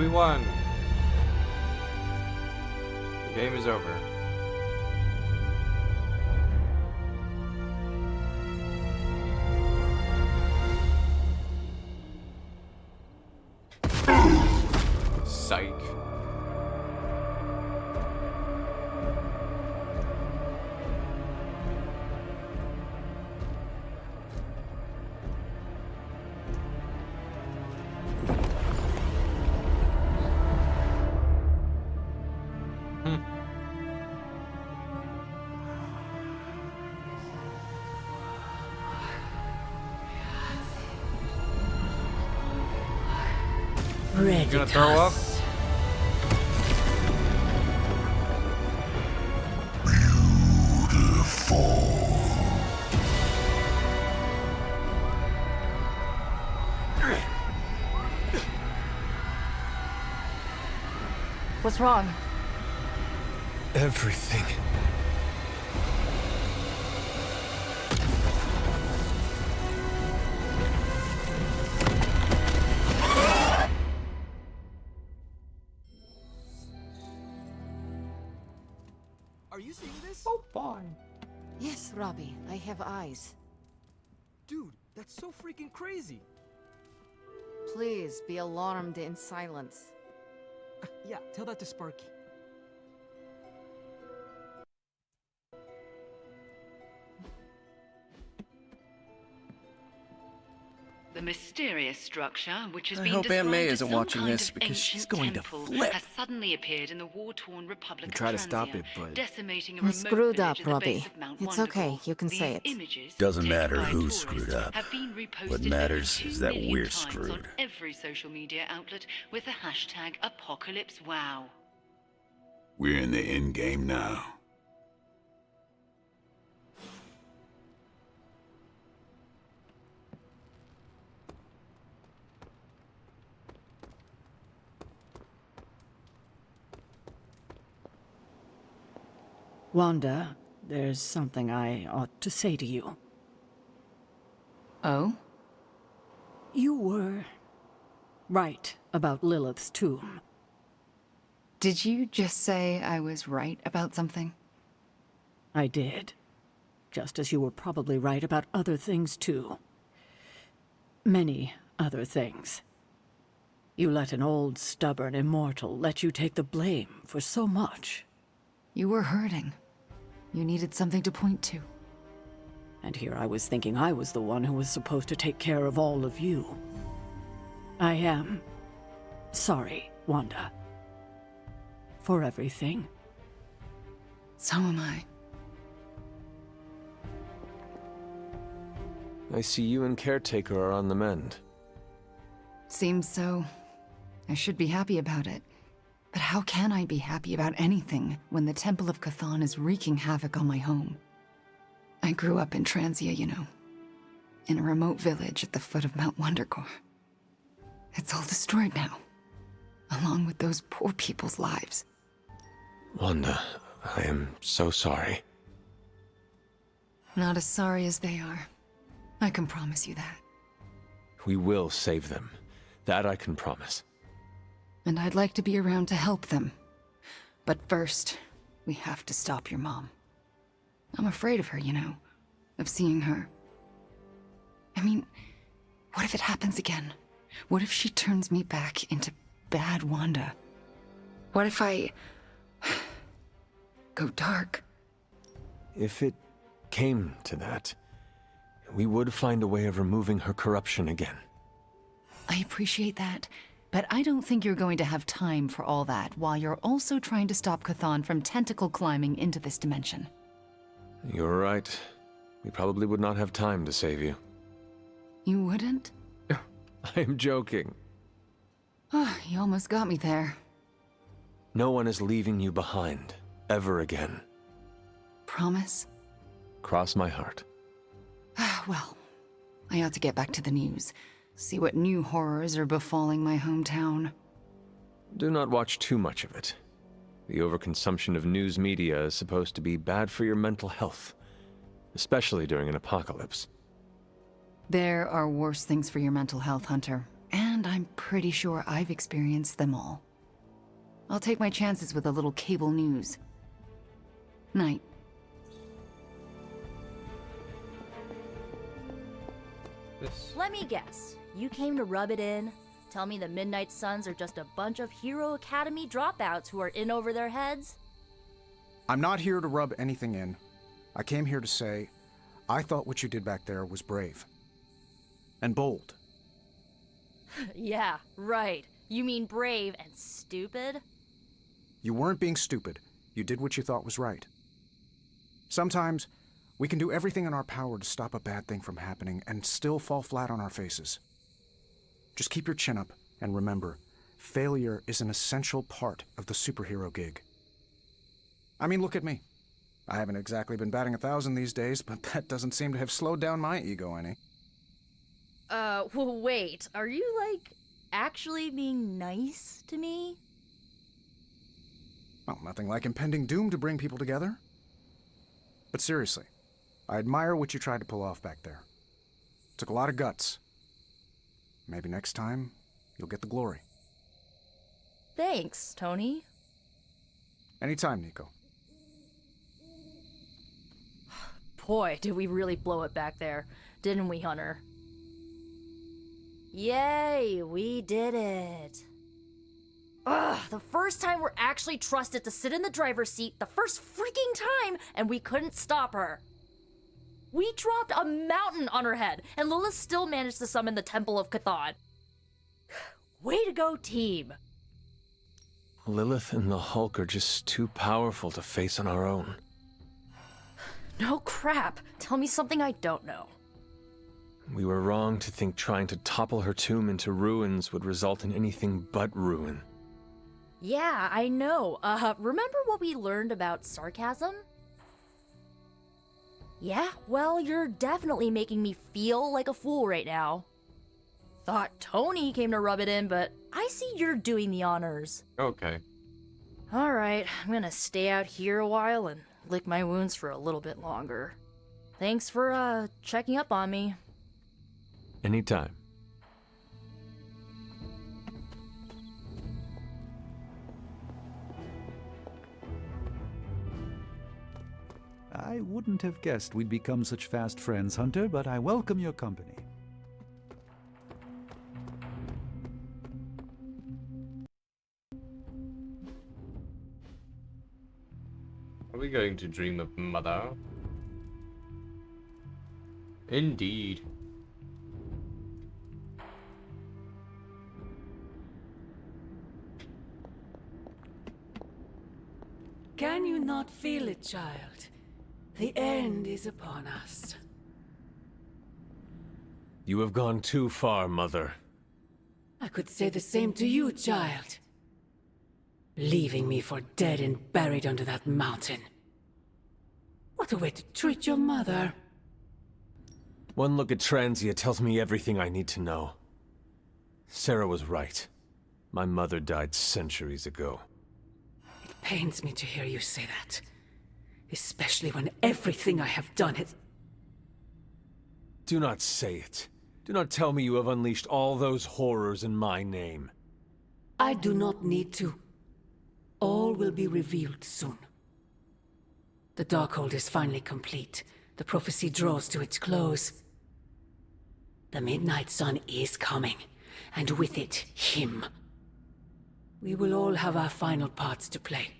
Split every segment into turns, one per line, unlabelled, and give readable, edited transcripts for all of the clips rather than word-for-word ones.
We won. The game is over. Psych. You gonna throw up?
What's wrong?
Everything.
Are you seeing this?
Oh, fine.
Yes, Robbie, I have eyes.
Dude, that's so freaking crazy.
Please be alarmed in silence.
Yeah, tell that to Sparky.
The mysterious structure, which has
I
been
hope Aunt
described
May
as
isn't
some
watching
kind
this
of
because she's
ancient
going to
temple,
flip.
has suddenly appeared in the war-torn Republic
We
of
try to stop
Transia,
it, but
decimating a
I
remote
screwed
village
up,
at the base
Robbie.
of Mount
It's
Wonderful.
okay, you can say it.
These images,
Doesn't
taken
matter
by
who
tourists,
screwed up.
have been reposted
What
over
matters
2
is that
million
we're
times on
screwed.
every social media outlet with the hashtag #ApocalypseWow.
We're in the end game now.
Wanda, there's something I ought to say to you.
Oh?
You were right about Lilith's tomb.
Did you just say I was right about something?
I did. Just as you were probably right about other things, too. Many other things. You let an old, stubborn immortal let you take the blame for so much.
You were hurting. You needed something to point to.
And here I was thinking I was the one who was supposed to take care of all of you. I am sorry, Wanda. For everything.
So am I.
I see you and Caretaker are on the mend.
Seems so. I should be happy about it. But how can I be happy about anything when the Temple of Chthon is wreaking havoc on my home? I grew up in Transia, you know. In a remote village at the foot of Mount Wondercore. It's all destroyed now. Along with those poor people's lives.
Wanda, I am so sorry.
Not as sorry as they are. I can promise you that.
We will save them. That I can promise.
And I'd like to be around to help them. But first, we have to stop your mom. I'm afraid of her, you know. Of seeing her. I mean, what if it happens again? What if she turns me back into bad Wanda? What if I go dark?
If it came to that, we would find a way of removing her corruption again.
I appreciate that, but I don't think you're going to have time for all that while you're also trying to stop Chthon from tentacle climbing into this dimension.
You're right. We probably would not have time to save you.
You wouldn't?
I am joking.
Oh, you almost got me there.
No one is leaving you behind, ever again.
Promise?
Cross my heart.
Well, I ought to get back to the news. See what new horrors are befalling my hometown.
Do not watch too much of it. The overconsumption of news media is supposed to be bad for your mental health, especially during an apocalypse.
There are worse things for your mental health, Hunter. And And I'm pretty sure I've experienced them all. I'll take my chances with a little cable news. Night.
This.
Let me guess. You came to rub it in? Tell me the Midnight Suns are just a bunch of Hero Academy dropouts who are in over their heads?
I'm not here to rub anything in. I came here to say, I thought what you did back there was brave. And bold.
Yeah, right. You mean brave and stupid?
You weren't being stupid. You did what you thought was right. Sometimes, we can do everything in our power to stop a bad thing from happening and still fall flat on our faces. Just keep your chin up and remember, failure is an essential part of the superhero gig. I mean, look at me. I haven't exactly been batting 1,000 these days, but that doesn't seem to have slowed down my ego any.
Well, wait. Are you, like, actually being nice to me?
Well, nothing like impending doom to bring people together. But seriously, I admire what you tried to pull off back there. Took a lot of guts. Maybe next time, you'll get the glory.
Thanks, Tony.
Anytime, Nico.
Boy, did we really blow it back there, didn't we, Hunter? Yay, we did it. Ugh, the first time we're actually trusted to sit in the driver's seat, the first freaking time, and we couldn't stop her. We dropped a mountain on her head, and Lilith still managed to summon the Temple of Chthon. Way to go, team.
Lilith and the Hulk are just too powerful to face on our own.
No crap. Tell me something I don't know.
We were wrong to think trying to topple her tomb into ruins would result in anything but ruin.
Yeah, I know. Remember what we learned about sarcasm? Yeah, well, you're definitely making me feel like a fool right now. Thought Tony came to rub it in, but I see you're doing the honors.
Okay.
Alright, I'm gonna stay out here a while and lick my wounds for a little bit longer. Thanks for, checking up on me.
Anytime.
I wouldn't have guessed we'd become such fast friends, Hunter, but I welcome your company.
Are we going to dream of Mother? Indeed.
Can you not feel it, child? The end is upon us.
You have gone too far, Mother.
I could say the same to you, child. Leaving me for dead and buried under that mountain. What a way to treat your mother.
One look at Transia tells me everything I need to know. Sarah was right. My mother died centuries ago.
It pains me to hear you say that. Especially when everything I have done has...
Do not say it. Do not tell me you have unleashed all those horrors in my name.
I do not need to. All will be revealed soon. The Darkhold is finally complete. The prophecy draws to its close. The Midnight Sun is coming, and with it, him. We will all have our final parts to play.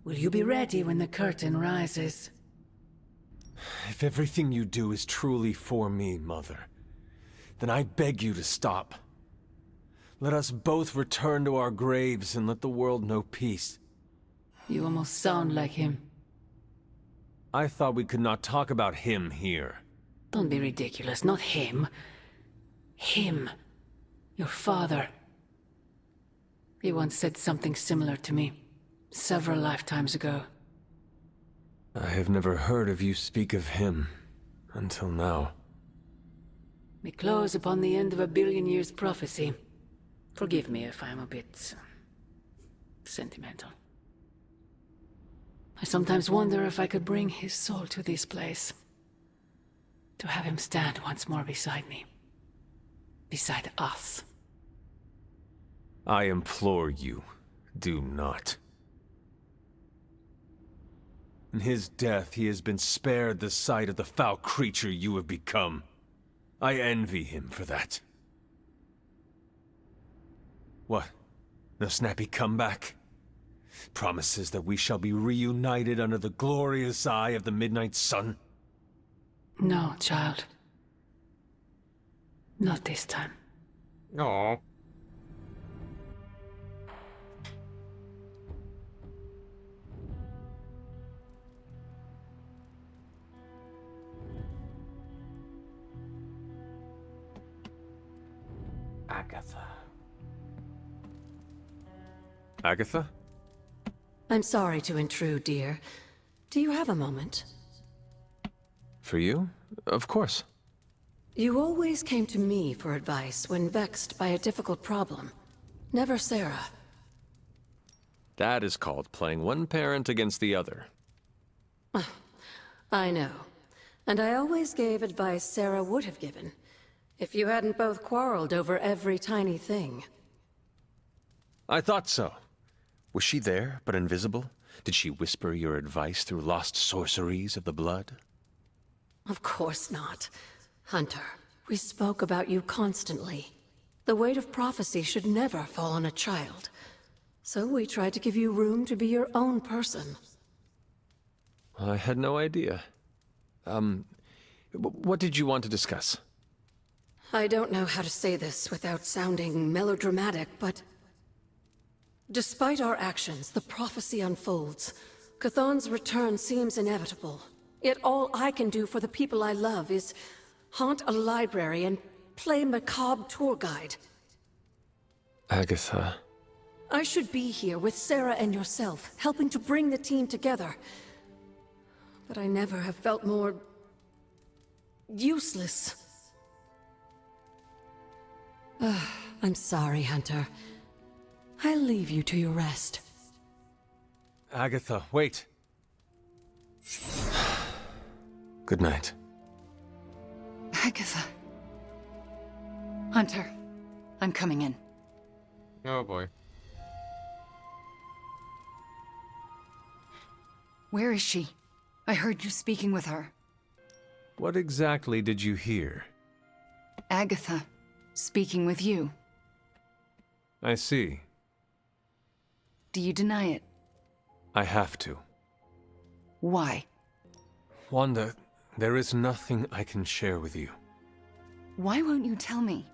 Will you be ready when the curtain rises?
If everything you do is truly for me, Mother, then I beg you to stop. Let us both return to our graves and let the world know peace.
You almost sound like him.
I thought we could not talk about him here.
Don't be ridiculous, not him. Him. Your father. He once said something similar to me, several lifetimes ago.
I have never heard of you speak of him, until now.
We close upon the end of a billion years prophecy. Forgive me if I'm a bit... sentimental. I sometimes wonder if I could bring his soul to this place. To have him stand once more beside me. Beside us.
I implore you, do not. In his death, he has been spared the sight of the foul creature you have become. I envy him for that. What? No snappy comeback? Promises that we shall be reunited under the glorious eye of the midnight sun?
No, child. Not this time.
Aww. Agatha.
Agatha?
I'm sorry to intrude, dear. Do you have a moment?
For you? Of course.
You always came to me for advice when vexed by a difficult problem. Never Sarah.
That is called playing one parent against the other.
I know. And I always gave advice Sarah would have given, if you hadn't both quarreled over every tiny thing.
I thought so. Was she there, but invisible? Did she whisper your advice through lost sorceries of the blood?
Of course not. Hunter, we spoke about you constantly. The weight of prophecy should never fall on a child. So we tried to give you room to be your own person.
I had no idea. What did you want to discuss?
I don't know how to say this without sounding melodramatic, but... despite our actions, the prophecy unfolds. Chthon's return seems inevitable. Yet all I can do for the people I love is haunt a library and play macabre tour guide.
Agatha.
I should be here with Sarah and yourself, helping to bring the team together. But I never have felt more... useless. I'm sorry, Hunter. I'll leave you to your rest.
Agatha, wait. Good night.
Agatha. Hunter, I'm coming in.
Oh boy.
Where is she? I heard you speaking with her.
What exactly did you hear?
Agatha, speaking with you.
I see.
Do you deny it?
I have to.
Why?
Wanda, there is nothing I can share with you.
Why won't you tell me?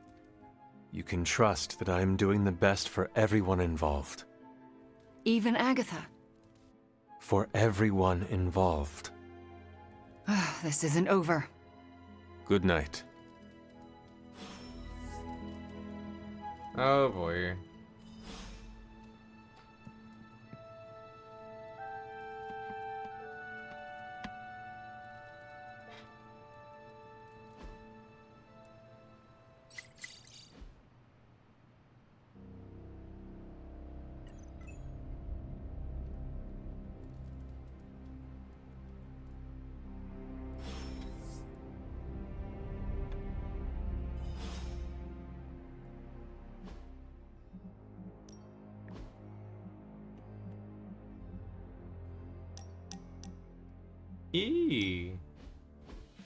You can trust that I am doing the best for everyone involved.
Even Agatha?
For everyone involved.
This isn't over.
Good night.
Oh boy. Eee.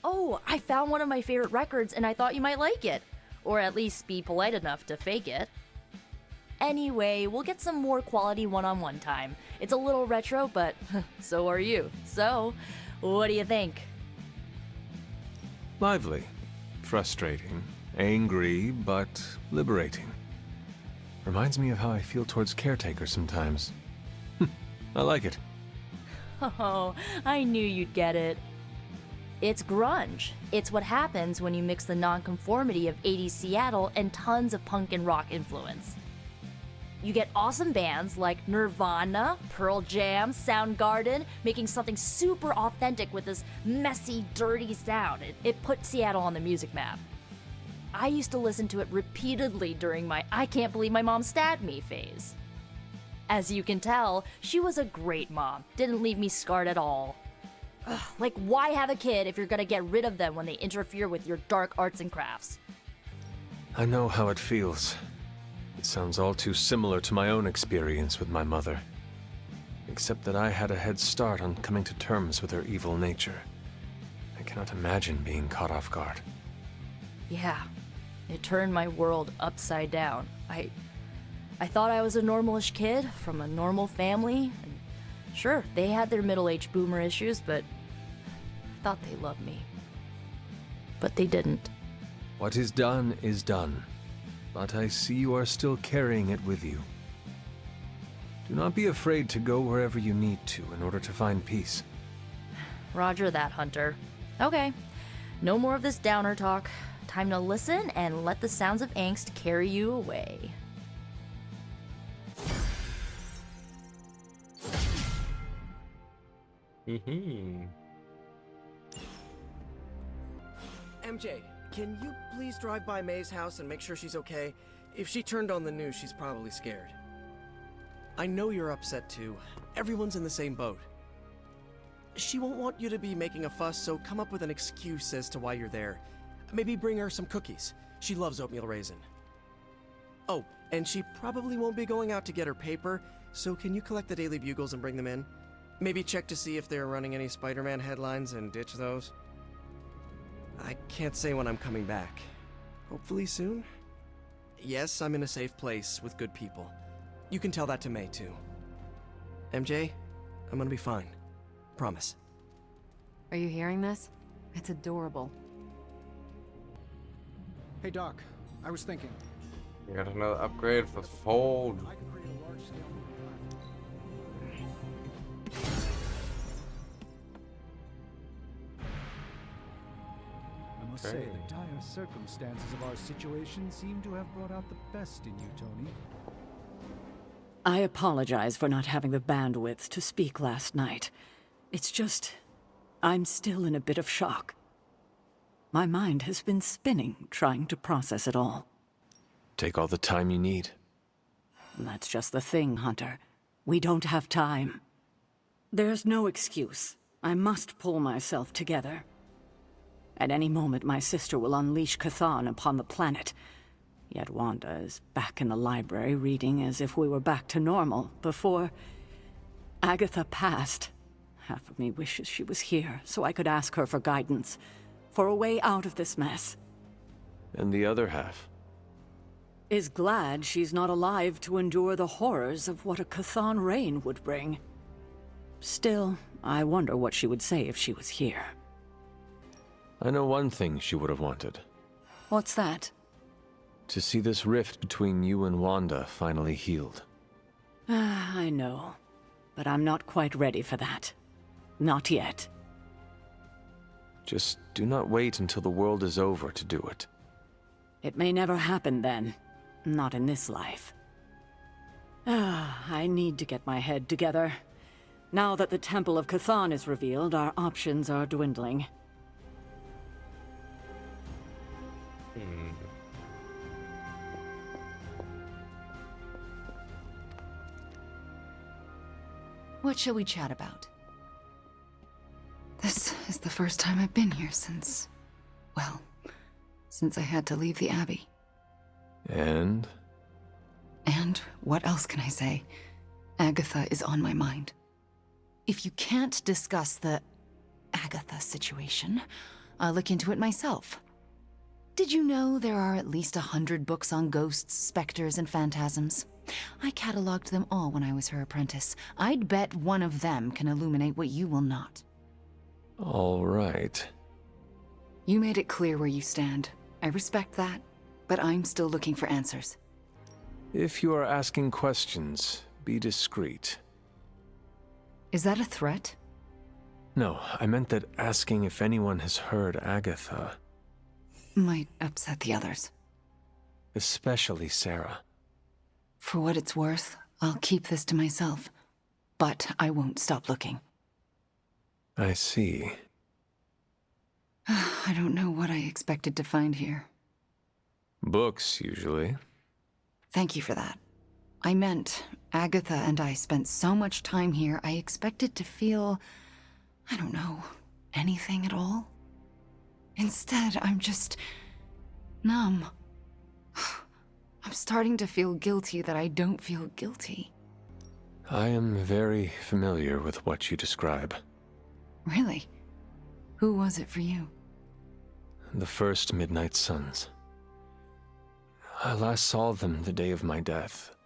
Oh, I found one of my favorite records and I thought you might like it. Or at least be polite enough to fake it. Anyway, we'll get some more quality one-on-one time. It's a little retro, but so are you. So, what do you think?
Lively. Frustrating. Angry, but liberating. Reminds me of how I feel towards caretakers sometimes. I like it.
Oh, I knew you'd get it. It's grunge. It's what happens when you mix the nonconformity of 80s Seattle and tons of punk and rock influence. You get awesome bands like Nirvana, Pearl Jam, Soundgarden, making something super authentic with this messy, dirty sound. It put Seattle on the music map. I used to listen to it repeatedly during my I can't believe my mom stabbed me phase. As you can tell, she was a great mom. Didn't leave me scarred at all. Ugh, like, why have a kid if you're gonna get rid of them when they interfere with your dark arts and crafts?
I know how it feels. It sounds all too similar to my own experience with my mother. Except that I had a head start on coming to terms with her evil nature. I cannot imagine being caught off guard.
Yeah, it turned my world upside down. I thought I was a normalish kid from a normal family. And sure, they had their middle-aged boomer issues, but I thought they loved me. But they didn't.
What is done is done. But I see you are still carrying it with you. Do not be afraid to go wherever you need to in order to find peace.
Roger that, Hunter. Okay, no more of this downer talk. Time to listen and let the sounds of angst carry you away.
MJ, can you please drive by May's house and make sure she's okay? If she turned on the news, she's probably scared. I know you're upset too. Everyone's in the same boat. She won't want you to be making a fuss, so come up with an excuse as to why you're there. Maybe bring her some cookies. She loves oatmeal raisin. Oh, and she probably won't be going out to get her paper, so can you collect the Daily Bugles and bring them in? Maybe check to see if they're running any Spider-Man headlines and ditch those. I can't say when I'm coming back. Hopefully soon? Yes, I'm in a safe place with good people. You can tell that to May, too. MJ, I'm gonna be fine. Promise.
Are you hearing this? It's adorable.
Hey, Doc. I was thinking.
You got another upgrade for Fold.
I could create a large-scale
I must say, the dire circumstances of our situation seem to have brought out the best in you, Tony.
I apologize for not having the bandwidth to speak last night. It's just, I'm still in a bit of shock. My mind has been spinning, trying to process it all.
Take all the time you need.
That's just the thing, Hunter. We don't have time. There's no excuse. I must pull myself together. At any moment, my sister will unleash Chthon upon the planet. Yet Wanda is back in the library reading as if we were back to normal before Agatha passed. Half of me wishes she was here so I could ask her for guidance, for a way out of this mess.
And the other half?
Is glad she's not alive to endure the horrors of what a Chthon reign would bring. Still, I wonder what she would say if she was here.
I know one thing she would have wanted.
What's that?
To see this rift between you and Wanda finally healed.
I know, but I'm not quite ready for that. Not yet.
Just do not wait until the world is over to do it.
It may never happen then. Not in this life. I need to get my head together. Now that the Temple of Chthon is revealed, our options are dwindling.
What shall we chat about? This is the first time I've been here since... well, since I had to leave the Abbey.
And?
And what else can I say? Agatha is on my mind. If you can't discuss the Agatha situation, I'll look into it myself. Did you know there are at least 100 books on ghosts, specters, and phantasms? I cataloged them all when I was her apprentice. I'd bet one of them can illuminate what you will not.
All right.
You made it clear where you stand. I respect that, but I'm still looking for answers.
If you are asking questions, be discreet.
Is that a threat?
No, I meant that asking if anyone has heard Agatha.
Might upset the others.
Especially Sarah.
For what it's worth, I'll keep this to myself. But I won't stop looking.
I see.
I don't know what I expected to find here.
Books, usually.
Thank you for that. I meant, Agatha and I spent so much time here, I expected to feel... I don't know, anything at all? Instead, I'm just... numb. I'm starting to feel guilty that I don't feel guilty.
I am very familiar with what you describe.
Really? Who was it for you?
The first Midnight Suns. I last saw them the day of my death.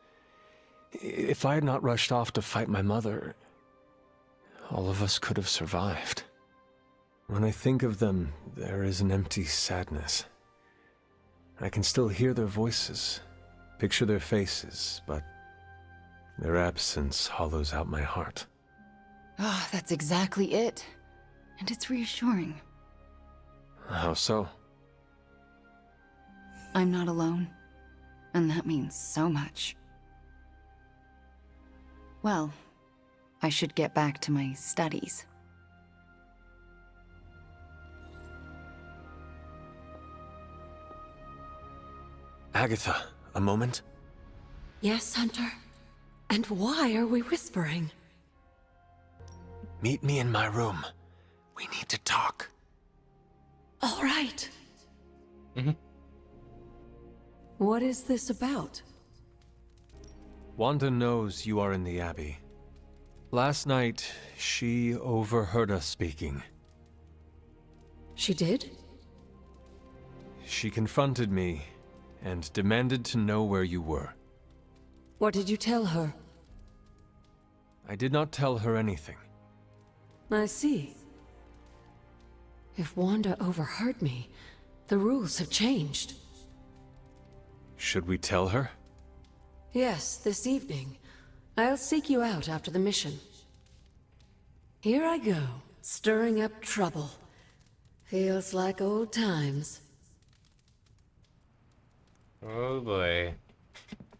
If I had not rushed off to fight my mother, all of us could have survived. When I think of them, there is an empty sadness. I can still hear their voices, picture their faces, but their absence hollows out my heart.
Ah, that's exactly it. And it's reassuring.
How so?
I'm not alone. And that means so much. Well, I should get back to my studies.
Agatha, a moment?
Yes, Hunter? And why are we whispering?
Meet me in my room. We need to talk.
All right. What is this about?
Wanda knows you are in the Abbey. Last night, she overheard us speaking.
She did?
She confronted me and demanded to know where you were.
What did you tell her?
I did not tell her anything.
I see. If Wanda overheard me, the rules have changed.
Should we tell her?
Yes, this evening. I'll seek you out after the mission. Here I go, stirring up trouble. Feels like old times.
Oh boy.